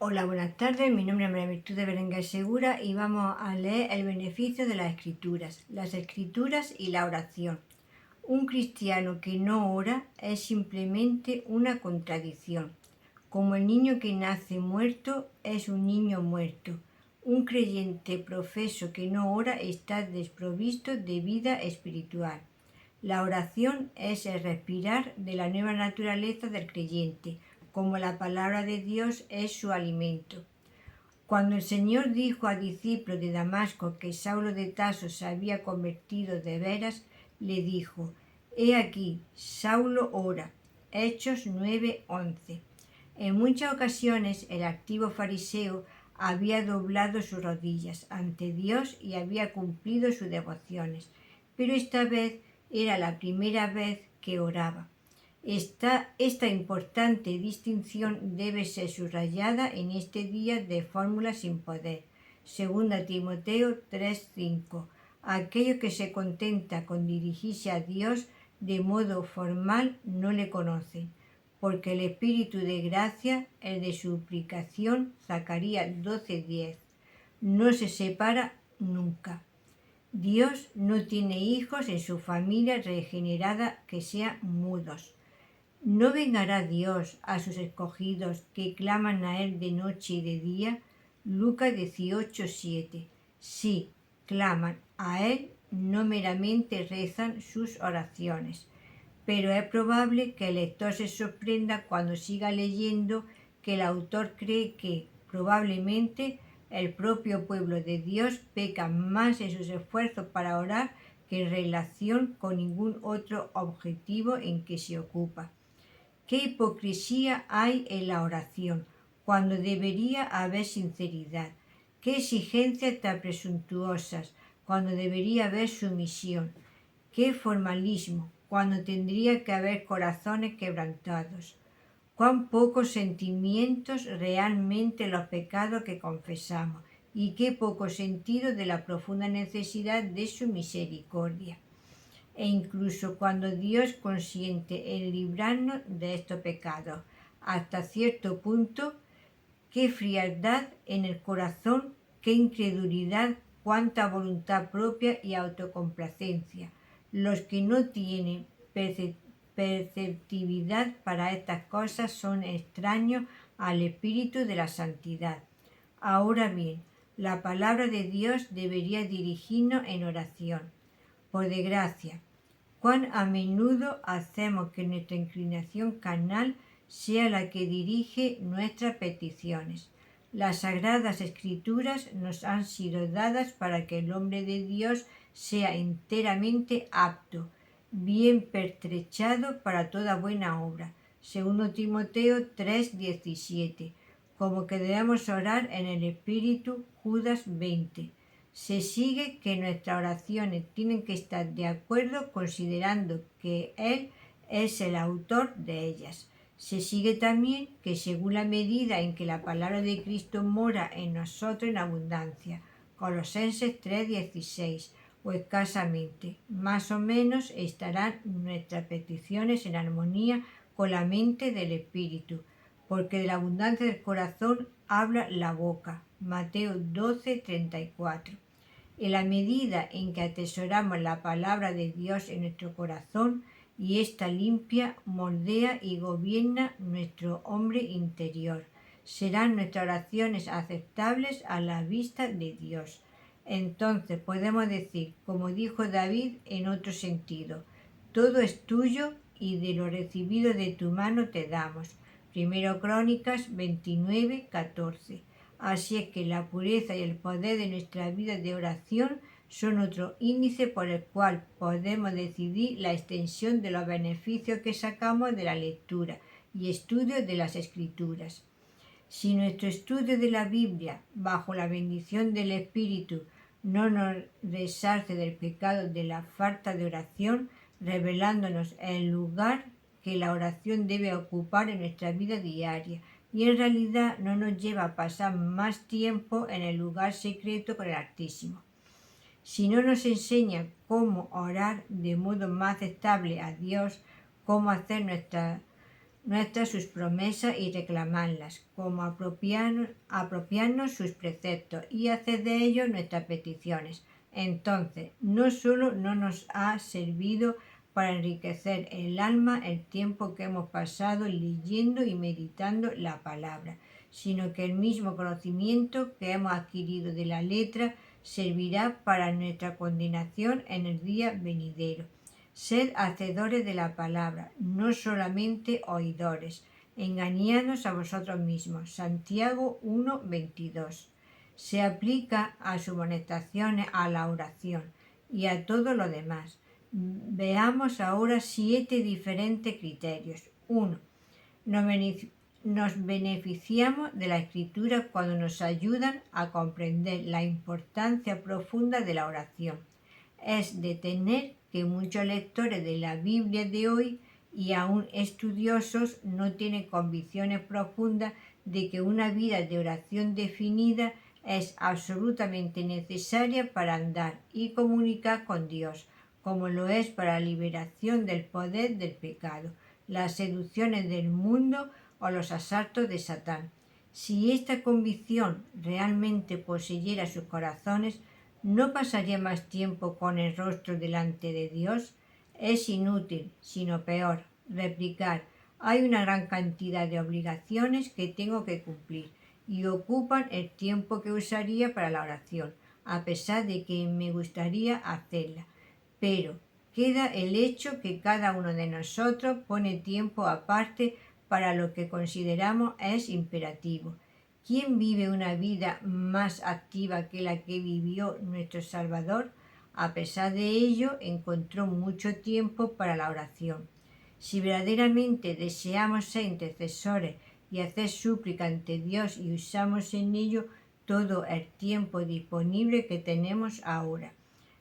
Hola, buenas tardes. Mi nombre es María Virtud de Berenguer Segura y vamos a leer el beneficio de las escrituras y la oración. Un cristiano que no ora es simplemente una contradicción. Como el niño que nace muerto es un niño muerto. Un creyente profeso que no ora está desprovisto de vida espiritual. La oración es el respirar de la nueva naturaleza del creyente, como la palabra de Dios es su alimento. Cuando el Señor dijo a discípulos de Damasco que Saulo de Tarso se había convertido de veras, le dijo: He aquí, Saulo ora. Hechos 9:11. En muchas ocasiones el activo fariseo había doblado sus rodillas ante Dios y había cumplido sus devociones, pero esta vez era la primera vez que oraba. Esta importante distinción debe ser subrayada en este día de fórmula sin poder. 2 Timoteo 3:5. Aquello que se contenta con dirigirse a Dios de modo formal no le conocen, porque el espíritu de gracia, el de suplicación, Zacarías 12:10, no se separa nunca. Dios no tiene hijos en su familia regenerada que sean mudos. ¿No vengará Dios a sus escogidos que claman a Él de noche y de día? Lucas 18:7. Sí, claman a Él, no meramente rezan sus oraciones. Pero es probable que el lector se sorprenda cuando siga leyendo que el autor cree que, probablemente, el propio pueblo de Dios peca más en sus esfuerzos para orar que en relación con ningún otro objetivo en que se ocupa. ¿Qué hipocresía hay en la oración, cuando debería haber sinceridad? ¿Qué exigencias tan presuntuosas, cuando debería haber sumisión? ¿Qué formalismo, cuando tendría que haber corazones quebrantados? ¿Cuán pocos sentimientos realmente los pecados que confesamos? Y qué poco sentido de la profunda necesidad de su misericordia. E incluso cuando Dios consiente en librarnos de estos pecados, hasta cierto punto, qué frialdad en el corazón, qué incredulidad, cuánta voluntad propia y autocomplacencia. Los que no tienen perceptividad para estas cosas son extraños al espíritu de la santidad. Ahora bien, la palabra de Dios debería dirigirnos en oración. Por desgracia, cuán a menudo hacemos que nuestra inclinación carnal sea la que dirige nuestras peticiones. Las sagradas escrituras nos han sido dadas para que el hombre de Dios sea enteramente apto, bien pertrechado para toda buena obra. 2 Timoteo 3:17. Como que debemos orar en el Espíritu, Judas 20. Se sigue que nuestras oraciones tienen que estar de acuerdo considerando que Él es el autor de ellas. Se sigue también que según la medida en que la palabra de Cristo mora en nosotros en abundancia, Colosenses 3:16, o escasamente, más o menos estarán nuestras peticiones en armonía con la mente del Espíritu, porque de la abundancia del corazón habla la boca. Mateo 12:34. En la medida en que atesoramos la palabra de Dios en nuestro corazón, y ésta limpia, moldea y gobierna nuestro hombre interior, serán nuestras oraciones aceptables a la vista de Dios. Entonces podemos decir, como dijo David en otro sentido: todo es tuyo y de lo recibido de tu mano te damos. 1 Crónicas 29:14. Así es que la pureza y el poder de nuestra vida de oración son otro índice por el cual podemos decidir la extensión de los beneficios que sacamos de la lectura y estudio de las Escrituras. Si nuestro estudio de la Biblia, bajo la bendición del Espíritu, no nos resarce del pecado de la falta de oración, revelándonos el lugar que la oración debe ocupar en nuestra vida diaria, y en realidad no nos lleva a pasar más tiempo en el lugar secreto con el Altísimo. Si no nos enseña cómo orar de modo más aceptable a Dios, cómo hacer nuestras nuestras sus promesas y reclamarlas, como apropiarnos sus preceptos y hacer de ellos nuestras peticiones. Entonces, no solo no nos ha servido para enriquecer el alma el tiempo que hemos pasado leyendo y meditando la palabra, sino que el mismo conocimiento que hemos adquirido de la letra servirá para nuestra condenación en el día venidero. Sed hacedores de la palabra, no solamente oidores, engañados a vosotros mismos. Santiago 1:22. Se aplica a sus amonestaciones, a la oración y a todo lo demás. Veamos ahora 7 diferentes criterios. 1. Nos beneficiamos de la escritura cuando nos ayudan a comprender la importancia profunda de la oración. Es de tener que muchos lectores de la Biblia de hoy y aún estudiosos no tienen convicciones profundas de que una vida de oración definida es absolutamente necesaria para andar y comunicar con Dios, como lo es para la liberación del poder del pecado, las seducciones del mundo o los asaltos de Satán. Si esta convicción realmente poseyera sus corazones, ¿no pasaría más tiempo con el rostro delante de Dios? Es inútil, sino peor, replicar: hay una gran cantidad de obligaciones que tengo que cumplir y ocupan el tiempo que usaría para la oración, a pesar de que me gustaría hacerla. Pero queda el hecho que cada uno de nosotros pone tiempo aparte para lo que consideramos es imperativo. ¿Quién vive una vida más activa que la que vivió nuestro Salvador? A pesar de ello, encontró mucho tiempo para la oración. Si verdaderamente deseamos ser intercesores y hacer súplica ante Dios y usamos en ello todo el tiempo disponible que tenemos ahora,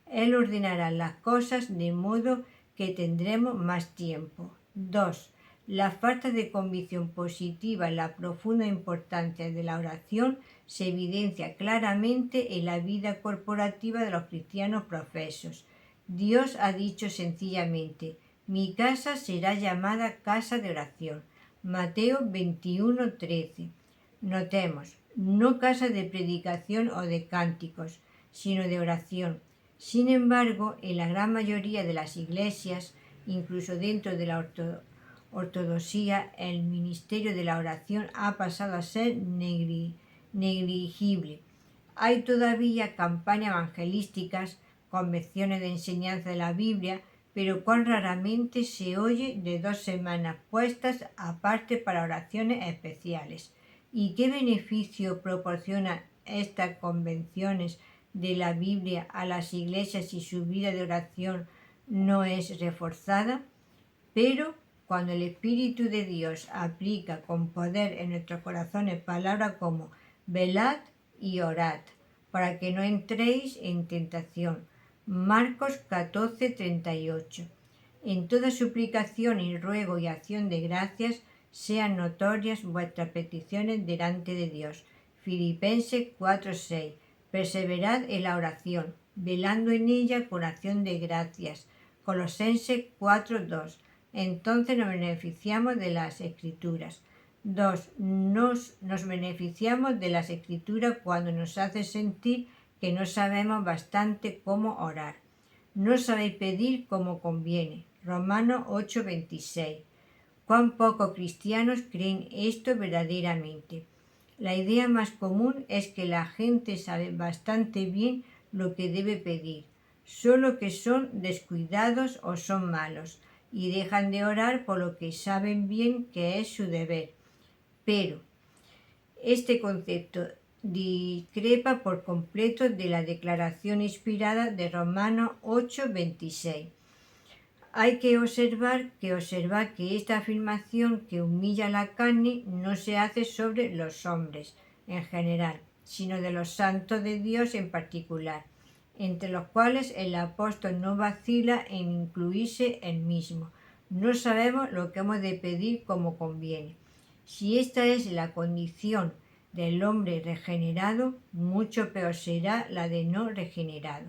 Él ordenará las cosas de modo que tendremos más tiempo. 2. La falta de convicción positiva en la profunda importancia de la oración se evidencia claramente en la vida corporativa de los cristianos profesos. Dios ha dicho sencillamente: mi casa será llamada casa de oración. Mateo 21:13. Notemos, no casa de predicación o de cánticos, sino de oración. Sin embargo, en la gran mayoría de las iglesias, incluso dentro de la ortodoxia, el ministerio de la oración ha pasado a ser negligible. Hay todavía campañas evangelísticas, convenciones de enseñanza de la Biblia, pero cuán raramente se oye de 2 semanas puestas aparte para oraciones especiales. ¿Y qué beneficio proporcionan estas convenciones de la Biblia a las iglesias si su vida de oración no es reforzada? Pero cuando el Espíritu de Dios aplica con poder en nuestros corazones palabras como velad y orad, para que no entréis en tentación. Marcos 14:38. En toda suplicación y ruego y acción de gracias sean notorias vuestras peticiones delante de Dios. Filipenses 4:6. Perseverad en la oración, velando en ella con acción de gracias. Colosenses 4:2. Entonces nos beneficiamos de las Escrituras. 2. Nos beneficiamos de las Escrituras cuando nos hace sentir que no sabemos bastante cómo orar. No sabéis pedir como conviene. Romanos 8:26. Cuán pocos cristianos creen esto verdaderamente. La idea más común es que la gente sabe bastante bien lo que debe pedir, solo que son descuidados o son malos, y dejan de orar por lo que saben bien que es su deber. Pero este concepto discrepa por completo de la declaración inspirada de Romanos 8:26. Hay que observar que esta afirmación que humilla la carne no se hace sobre los hombres en general, sino de los santos de Dios en particular, entre los cuales el apóstol no vacila en incluirse él mismo. No sabemos lo que hemos de pedir como conviene. Si esta es la condición del hombre regenerado, mucho peor será la de no regenerado.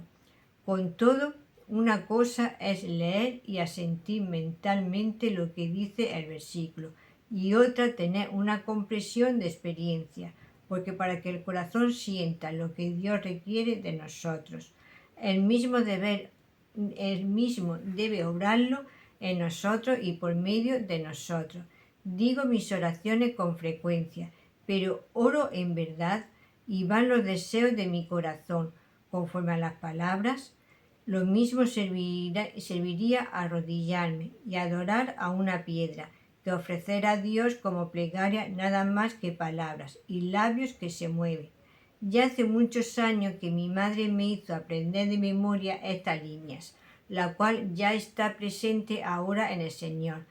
Con todo, una cosa es leer y asentir mentalmente lo que dice el versículo, y otra tener una comprensión de experiencia, porque para que el corazón sienta lo que Dios requiere de nosotros, el mismo debe obrarlo en nosotros y por medio de nosotros. Digo mis oraciones con frecuencia, pero oro en verdad y van los deseos de mi corazón, conforme a las palabras. Lo mismo serviría arrodillarme y adorar a una piedra, que ofrecer a Dios como plegaria nada más que palabras y labios que se mueven. Ya hace muchos años que mi madre me hizo aprender de memoria estas líneas, la cual ya está presente ahora en el Señor,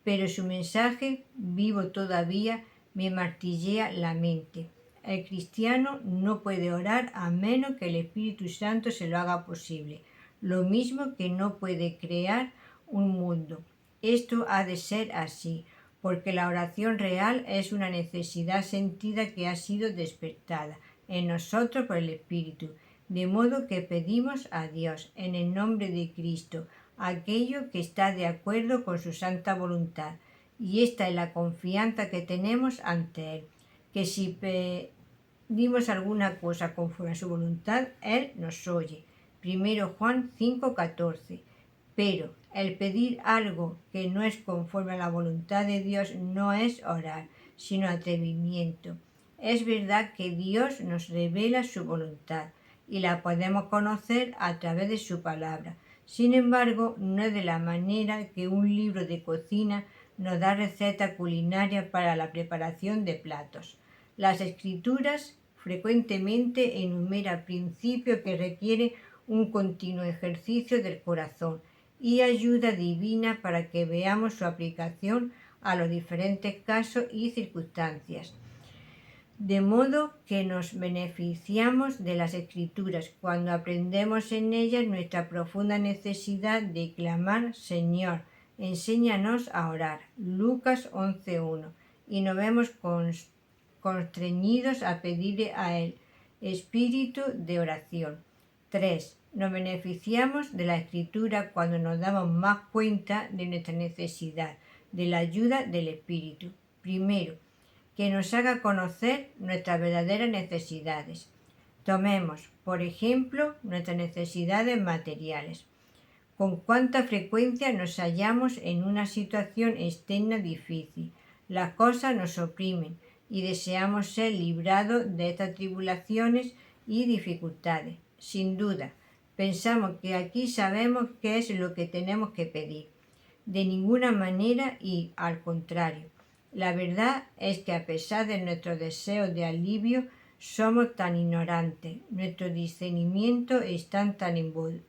pero su mensaje, vivo todavía, me martillea la mente. El cristiano no puede orar a menos que el Espíritu Santo se lo haga posible, lo mismo que no puede crear un mundo. Esto ha de ser así, porque la oración real es una necesidad sentida que ha sido despertada en nosotros por el Espíritu, de modo que pedimos a Dios, en el nombre de Cristo, aquello que está de acuerdo con su santa voluntad. Y esta es la confianza que tenemos ante Él, que si pedimos alguna cosa conforme a su voluntad, Él nos oye. 1 Juan 5:14. Pero el pedir algo que no es conforme a la voluntad de Dios no es orar, sino atrevimiento. Es verdad que Dios nos revela su voluntad y la podemos conocer a través de su palabra. Sin embargo, no es de la manera que un libro de cocina nos da receta culinaria para la preparación de platos. Las Escrituras frecuentemente enumeran principios que requieren un continuo ejercicio del corazón y ayuda divina para que veamos su aplicación a los diferentes casos y circunstancias. De modo que nos beneficiamos de las Escrituras cuando aprendemos en ellas nuestra profunda necesidad de clamar: Señor, enséñanos a orar. Lucas 11:1. Y nos vemos constreñidos a pedirle a Él espíritu de oración. 3. Nos beneficiamos de la Escritura cuando nos damos más cuenta de nuestra necesidad de la ayuda del Espíritu. Primero, que nos haga conocer nuestras verdaderas necesidades. Tomemos, por ejemplo, nuestras necesidades materiales. Con cuánta frecuencia nos hallamos en una situación externa difícil. Las cosas nos oprimen y deseamos ser librados de estas tribulaciones y dificultades. Sin duda, pensamos que aquí sabemos qué es lo que tenemos que pedir. De ninguna manera y, al contrario, la verdad es que a pesar de nuestros deseos de alivio, somos tan ignorantes, nuestro discernimiento está tan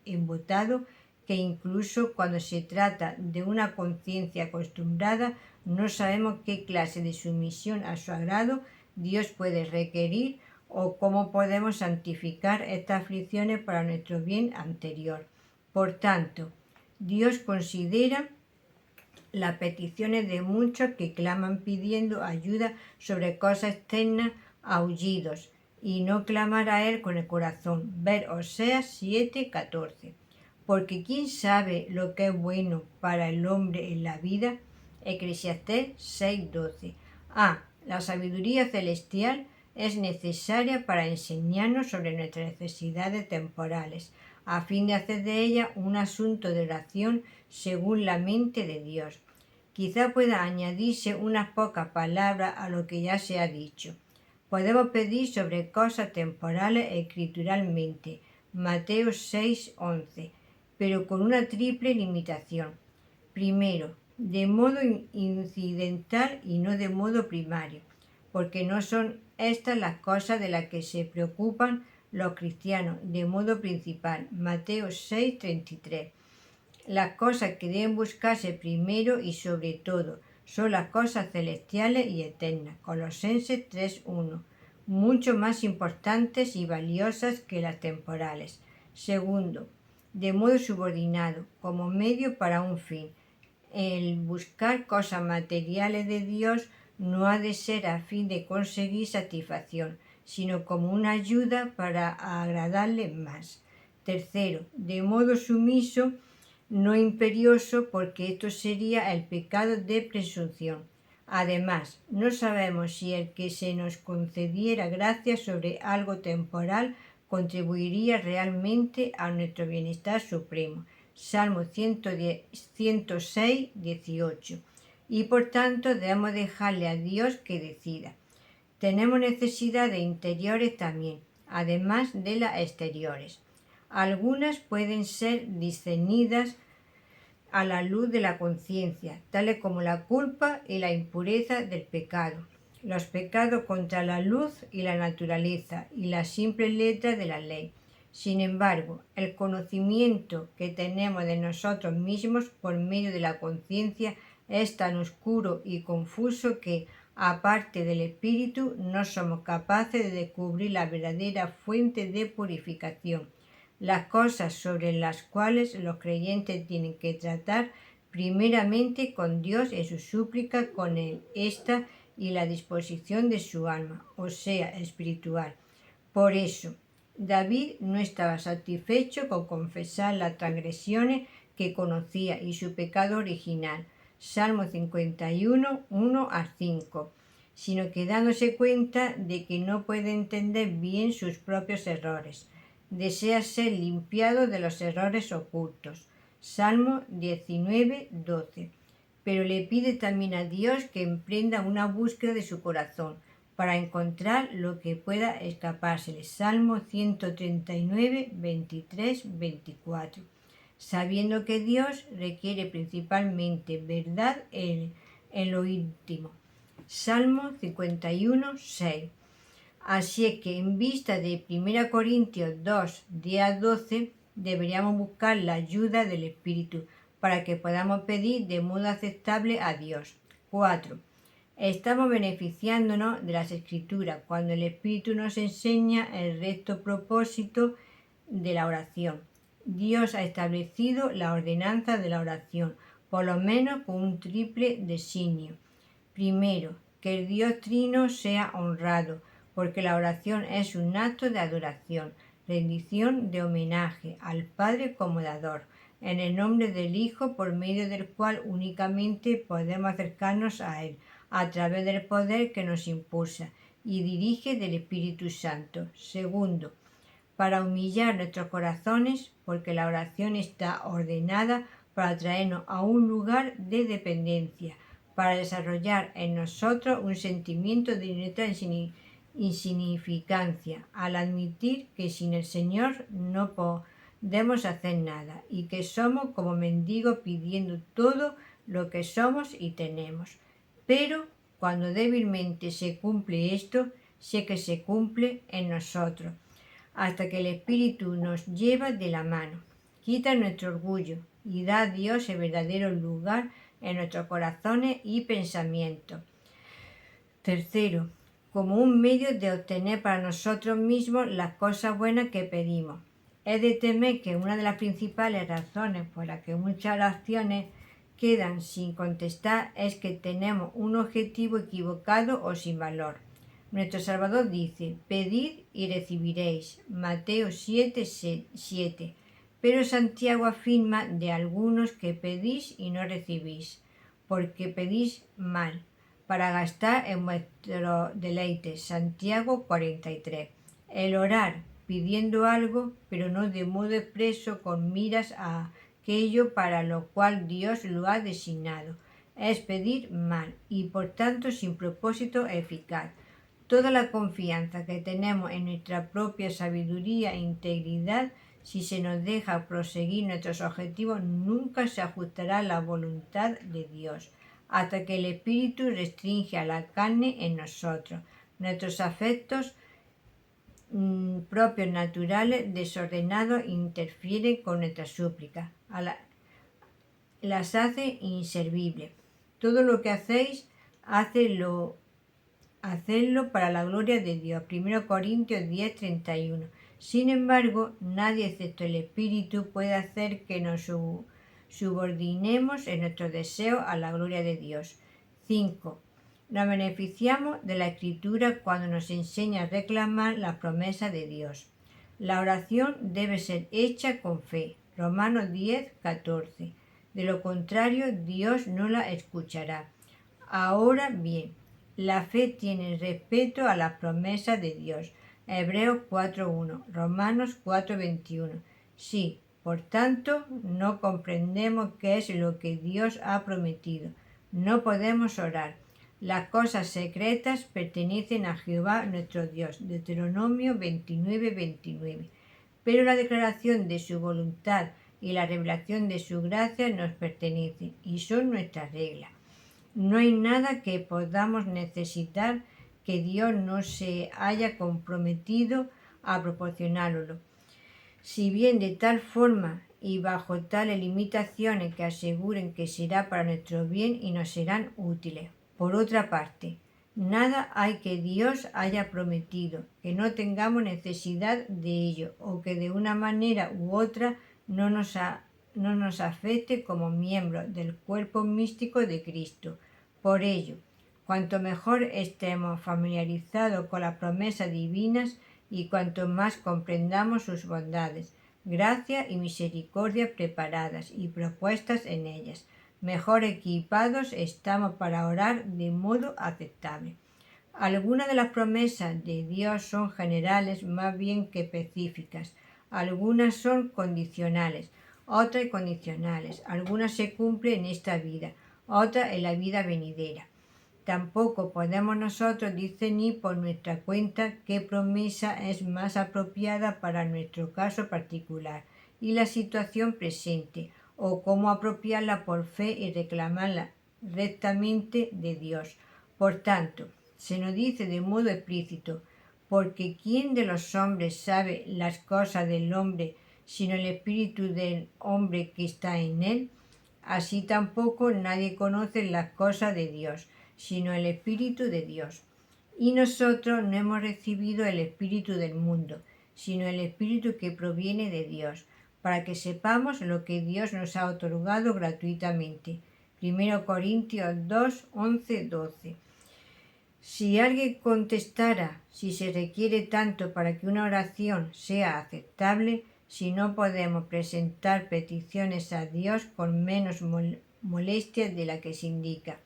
embotado que incluso cuando se trata de una conciencia acostumbrada, no sabemos qué clase de sumisión a su agrado Dios puede requerir o cómo podemos santificar estas aflicciones para nuestro bien anterior. Por tanto, Dios considera las peticiones de muchos que claman pidiendo ayuda sobre cosas externas, aullidos, y no clamar a Él con el corazón. Ver Oseas 7:14. Porque ¿quién sabe lo que es bueno para el hombre en la vida? Eclesiastés 6:12. La sabiduría celestial es necesaria para enseñarnos sobre nuestras necesidades temporales, a fin de hacer de ella un asunto de oración según la mente de Dios. Quizá pueda añadirse unas pocas palabras a lo que ya se ha dicho. Podemos pedir sobre cosas temporales escrituralmente, Mateo 6:11, pero con una triple limitación. Primero, de modo incidental y no de modo primario, porque no son estas las cosas de las que se preocupan los cristianos de modo principal, Mateo 6:33. Las cosas que deben buscarse primero y sobre todo son las cosas celestiales y eternas, Colosenses 3:1, mucho más importantes y valiosas que las temporales. Segundo, de modo subordinado, como medio para un fin. El buscar cosas materiales de Dios no ha de ser a fin de conseguir satisfacción, sino como una ayuda para agradarle más. Tercero, de modo sumiso, no imperioso, porque esto sería el pecado de presunción. Además, no sabemos si el que se nos concediera gracia sobre algo temporal contribuiría realmente a nuestro bienestar supremo. Salmo 106, 18. Y por tanto debemos dejarle a Dios que decida. Tenemos necesidad de interiores también, además de las exteriores. Algunas pueden ser discernidas a la luz de la conciencia, tales como la culpa y la impureza del pecado, los pecados contra la luz y la naturaleza y las simples letras de la ley. Sin embargo, el conocimiento que tenemos de nosotros mismos por medio de la conciencia es tan oscuro y confuso que, aparte del Espíritu, no somos capaces de descubrir la verdadera fuente de purificación, las cosas sobre las cuales los creyentes tienen que tratar primeramente con Dios en su súplica con Él, esta y la disposición de su alma, o sea, espiritual. Por eso, David no estaba satisfecho con confesar las transgresiones que conocía y su pecado original, Salmo 51, 1 al 5, sino que dándose cuenta de que no puede entender bien sus propios errores. Desea ser limpiado de los errores ocultos. Salmo 19, 12. Pero le pide también a Dios que emprenda una búsqueda de su corazón para encontrar lo que pueda escapársele. Salmo 139, 23, 24. Sabiendo que Dios requiere principalmente verdad en lo íntimo. Salmo 51, 6. Así es que en vista de 1 Corintios 2, 10 a 12, deberíamos buscar la ayuda del Espíritu para que podamos pedir de modo aceptable a Dios. 4. Estamos beneficiándonos de las Escrituras cuando el Espíritu nos enseña el recto propósito de la oración. Dios ha establecido la ordenanza de la oración, por lo menos con un triple designio. Primero, que el Dios Trino sea honrado, porque la oración es un acto de adoración, rendición de homenaje al Padre como dador, en el nombre del Hijo por medio del cual únicamente podemos acercarnos a Él, a través del poder que nos impulsa y dirige del Espíritu Santo. Segundo, para humillar nuestros corazones, porque la oración está ordenada para traernos a un lugar de dependencia, para desarrollar en nosotros un sentimiento de nuestra insignificancia, al admitir que sin el Señor no podemos hacer nada y que somos como mendigos pidiendo todo lo que somos y tenemos. Pero cuando débilmente se cumple esto, sé que se cumple en nosotros, hasta que el Espíritu nos lleva de la mano, quita nuestro orgullo y da a Dios el verdadero lugar en nuestros corazones y pensamientos. Tercero, como un medio de obtener para nosotros mismos las cosas buenas que pedimos. Es de temer que una de las principales razones por las que muchas oraciones quedan sin contestar es que tenemos un objetivo equivocado o sin valor. Nuestro Salvador dice: pedid y recibiréis, Mateo 7, 7. Pero Santiago afirma de algunos que pedís y no recibís, porque pedís mal, para gastar en vuestro deleite. Santiago 43. El orar pidiendo algo, pero no de modo expreso con miras a aquello para lo cual Dios lo ha designado, es pedir mal y por tanto sin propósito eficaz. Toda la confianza que tenemos en nuestra propia sabiduría e integridad, si se nos deja proseguir nuestros objetivos, nunca se ajustará a la voluntad de Dios, hasta que el Espíritu restringe a la carne en nosotros. Nuestros afectos propios naturales desordenados interfieren con nuestras súplicas, las hace inservibles. Todo lo que hacéis, hacedlo para la gloria de Dios. 1 Corintios 10, 31. Sin embargo, nadie excepto el Espíritu puede hacer que nos subordinemos en nuestro deseo a la gloria de Dios. 5. Nos beneficiamos de la Escritura cuando nos enseña a reclamar la promesa de Dios. La oración debe ser hecha con fe. Romanos 10, 14. De lo contrario, Dios no la escuchará. Ahora bien, la fe tiene respeto a las promesas de Dios. Hebreos 4.1, Romanos 4.21. Sí, por tanto, no comprendemos qué es lo que Dios ha prometido. No podemos orar. Las cosas secretas pertenecen a Jehová nuestro Dios. Deuteronomio 29.29. Pero la declaración de su voluntad y la revelación de su gracia nos pertenecen y son nuestras reglas. No hay nada que podamos necesitar que Dios no se haya comprometido a proporcionarlo. Si bien de tal forma y bajo tales limitaciones que aseguren que será para nuestro bien y nos serán útiles. Por otra parte, nada hay que Dios haya prometido, que no tengamos necesidad de ello o que de una manera u otra no nos afecte como miembros del cuerpo místico de Cristo. Por ello, cuanto mejor estemos familiarizados con las promesas divinas y cuanto más comprendamos sus bondades, gracia y misericordia preparadas y propuestas en ellas, mejor equipados estamos para orar de modo aceptable. Algunas de las promesas de Dios son generales más bien que específicas. Algunas son condicionales, otras incondicionales. Algunas se cumplen en esta vida, otras en la vida venidera. Tampoco podemos nosotros discernir por nuestra cuenta qué promesa es más apropiada para nuestro caso particular y la situación presente, o cómo apropiarla por fe y reclamarla rectamente de Dios. Por tanto, se nos dice de modo explícito, porque ¿quién de los hombres sabe las cosas del hombre sino el espíritu del hombre que está en él? Así tampoco nadie conoce las cosas de Dios, sino el Espíritu de Dios. Y nosotros no hemos recibido el espíritu del mundo, sino el Espíritu que proviene de Dios, para que sepamos lo que Dios nos ha otorgado gratuitamente. 1 Corintios 2, 11, 12. Si alguien contestara si se requiere tanto para que una oración sea aceptable, si no podemos presentar peticiones a Dios con menos molestia de la que se indica,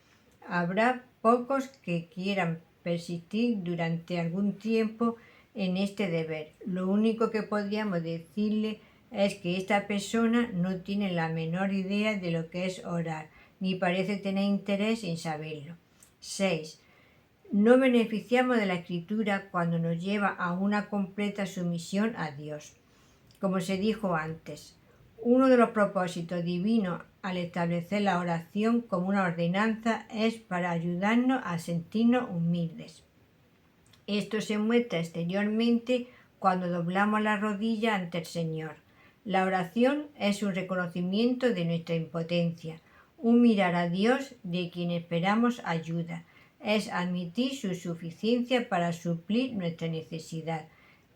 habrá pocos que quieran persistir durante algún tiempo en este deber. Lo único que podríamos decirle es que esta persona no tiene la menor idea de lo que es orar, ni parece tener interés en saberlo. 6. No beneficiamos de la Escritura cuando nos lleva a una completa sumisión a Dios. Como se dijo antes, uno de los propósitos divinos al establecer la oración como una ordenanza es para ayudarnos a sentirnos humildes. Esto se muestra exteriormente cuando doblamos la rodilla ante el Señor. La oración es un reconocimiento de nuestra impotencia, un mirar a Dios de quien esperamos ayuda. Es admitir su suficiencia para suplir nuestra necesidad.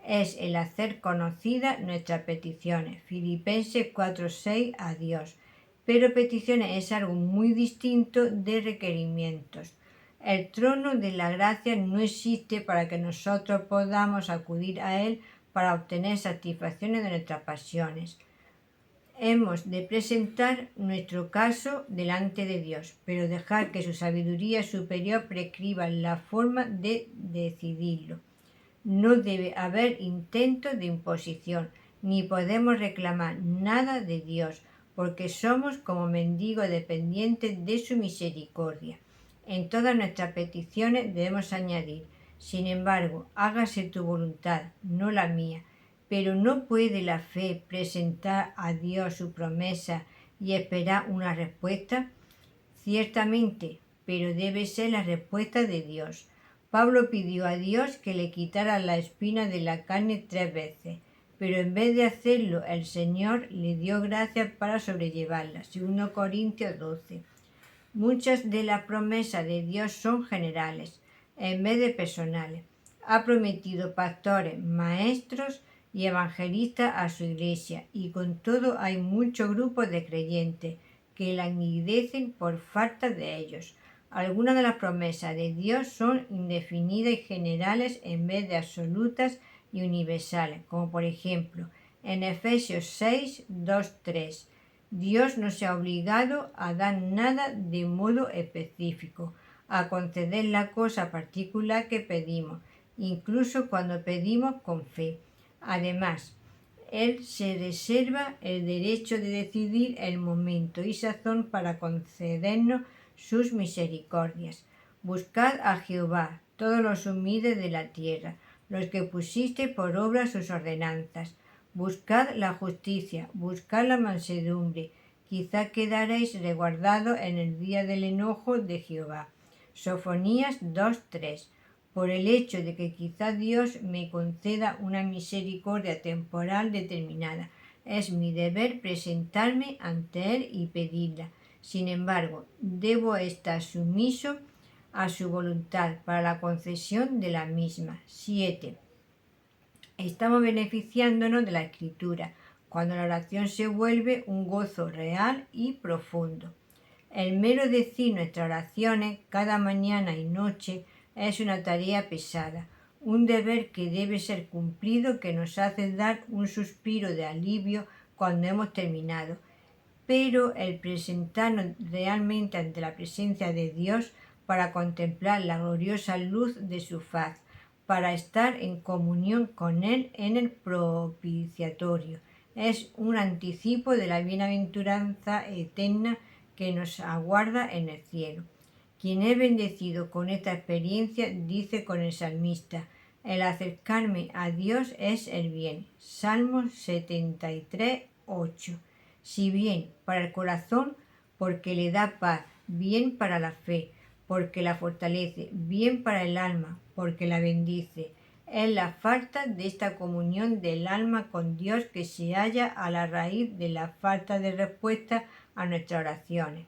Es el hacer conocidas nuestras peticiones. Filipenses 4:6 a Dios. Pero peticiones es algo muy distinto de requerimientos. El trono de la gracia no existe para que nosotros podamos acudir a él para obtener satisfacciones de nuestras pasiones. Hemos de presentar nuestro caso delante de Dios, pero dejar que su sabiduría superior prescriba la forma de decidirlo. No debe haber intentos de imposición, ni podemos reclamar nada de Dios, porque somos como mendigos dependientes de su misericordia. En todas nuestras peticiones debemos añadir, sin embargo, hágase tu voluntad, no la mía. Pero ¿no puede la fe presentar a Dios su promesa y esperar una respuesta? Ciertamente, pero debe ser la respuesta de Dios. Pablo pidió a Dios que le quitara la espina de la carne 3 veces, pero en vez de hacerlo, el Señor le dio gracia para sobrellevarla. 2 Corintios 12. Muchas de las promesas de Dios son generales, en vez de personales. Ha prometido pastores, maestros y evangelistas a su iglesia, y con todo hay muchos grupos de creyentes que la envidiecen por falta de ellos. Algunas de las promesas de Dios son indefinidas y generales en vez de absolutas y universales, como por ejemplo en Efesios 6, 2, 3. Dios no se ha obligado a dar nada de modo específico. a conceder la cosa particular que pedimos, incluso cuando pedimos con fe. Además, Él se reserva el derecho de decidir el momento y sazón para concedernos sus misericordias. Buscad a Jehová, todos los humildes de la tierra, los que pusiste por obra sus ordenanzas. Buscad la justicia, buscad la mansedumbre, quizá quedaréis resguardados en el día del enojo de Jehová. Sofonías 2:3. Por el hecho de que quizá Dios me conceda una misericordia temporal determinada, es mi deber presentarme ante Él y pedirla. Sin embargo, debo estar sumiso a su voluntad para la concesión de la misma. 7. Estamos beneficiándonos de la Escritura, cuando la oración se vuelve un gozo real y profundo. El mero decir nuestras oraciones cada mañana y noche es una tarea pesada, un deber que debe ser cumplido, que nos hace dar un suspiro de alivio cuando hemos terminado. Pero el presentarnos realmente ante la presencia de Dios para contemplar la gloriosa luz de su faz, para estar en comunión con Él en el propiciatorio, es un anticipo de la bienaventuranza eterna que nos aguarda en el cielo. Quien es bendecido con esta experiencia dice con el salmista: el acercarme a Dios es el bien. Salmos 73:8. Si bien para el corazón, porque le da paz; bien para la fe, porque la fortalece; bien para el alma, porque la bendice. Es la falta de esta comunión del alma con Dios que se halla a la raíz de la falta de respuesta a nuestras oraciones.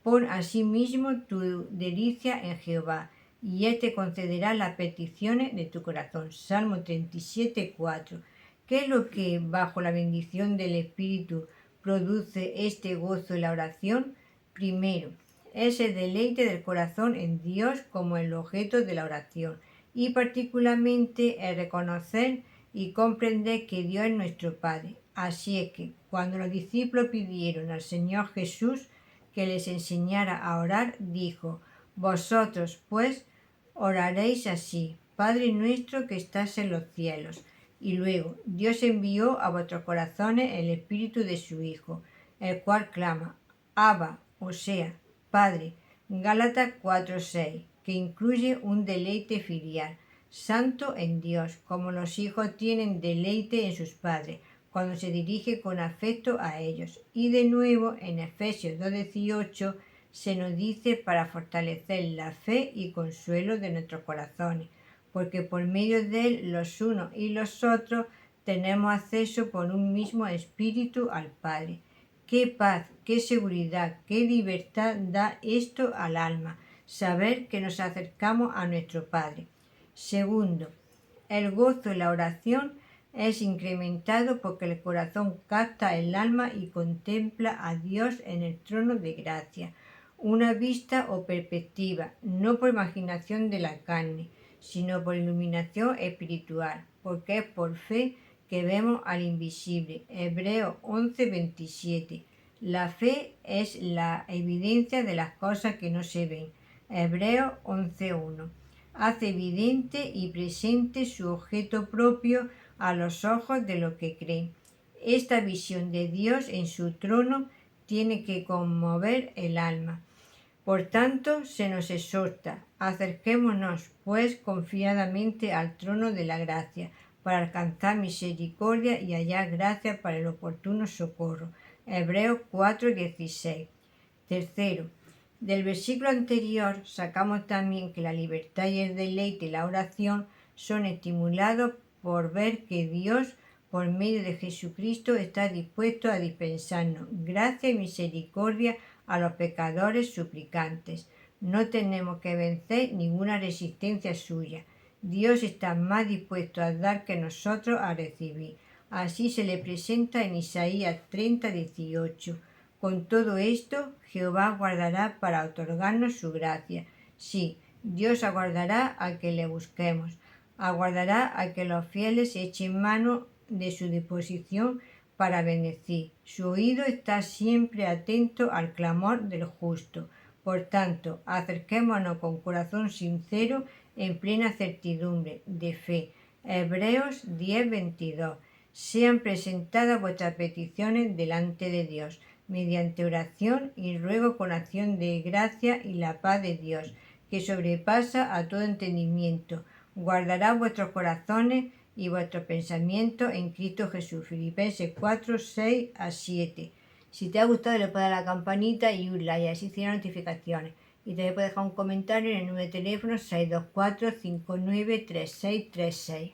Pon asimismo tu delicia en Jehová, y Él te concederá las peticiones de tu corazón. Salmo 37:4. ¿Qué es lo que, bajo la bendición del Espíritu, produce este gozo en la oración? Primero, es el deleite del corazón en Dios como el objeto de la oración, y particularmente el reconocer y comprender que Dios es nuestro Padre. Así es que, cuando los discípulos pidieron al Señor Jesús que les enseñara a orar, dijo: vosotros, pues, oraréis así: Padre nuestro que estás en los cielos. Y luego, Dios envió a vuestros corazones el Espíritu de su Hijo, el cual clama: Abba, o sea, Padre. Gálatas 4:6, que incluye un deleite filial, santo en Dios, como los hijos tienen deleite en sus padres, cuando se dirige con afecto a ellos. Y de nuevo en Efesios 2:18 se nos dice para fortalecer la fe y consuelo de nuestros corazones, porque por medio de él los unos y los otros tenemos acceso por un mismo espíritu al Padre. Qué paz, qué seguridad, qué libertad da esto al alma, saber que nos acercamos a nuestro Padre. Segundo, el gozo en la oración es incrementado porque el corazón capta el alma y contempla a Dios en el trono de gracia. Una vista o perspectiva, no por imaginación de la carne, sino por iluminación espiritual, porque es por fe que vemos al invisible. Hebreos 11:27. La fe es la evidencia de las cosas que no se ven. Hebreos 11:1. Hace evidente y presente su objeto propio a los ojos de los que creen. Esta visión de Dios en su trono tiene que conmover el alma. Por tanto, se nos exhorta: acerquémonos, pues, confiadamente al trono de la gracia, para alcanzar misericordia y hallar gracia para el oportuno socorro. Hebreos 4:16. Tercero, del versículo anterior sacamos también que la libertad y el deleite y la oración son estimulados por ver que Dios, por medio de Jesucristo, está dispuesto a dispensarnos gracia y misericordia a los pecadores suplicantes. No tenemos que vencer ninguna resistencia suya. Dios está más dispuesto a dar que nosotros a recibir. Así se le presenta en Isaías 30:18. Con todo esto, Jehová guardará para otorgarnos su gracia. Sí, Dios aguardará a que le busquemos. Aguardará a que los fieles echen mano de su disposición para bendecir. Su oído está siempre atento al clamor del justo. Por tanto, acerquémonos con corazón sincero en plena certidumbre de fe. Hebreos 10:22. Sean presentadas vuestras peticiones delante de Dios, mediante oración y ruego con acción de gracia, y la paz de Dios, que sobrepasa a todo entendimiento, guardará vuestros corazones y vuestros pensamientos en Cristo Jesús. Filipenses 4:6-7. Si te ha gustado, le puedes dar a la campanita y un like, así te notificaciones. Y también puedes dejar un comentario en el número de teléfono 624-593636.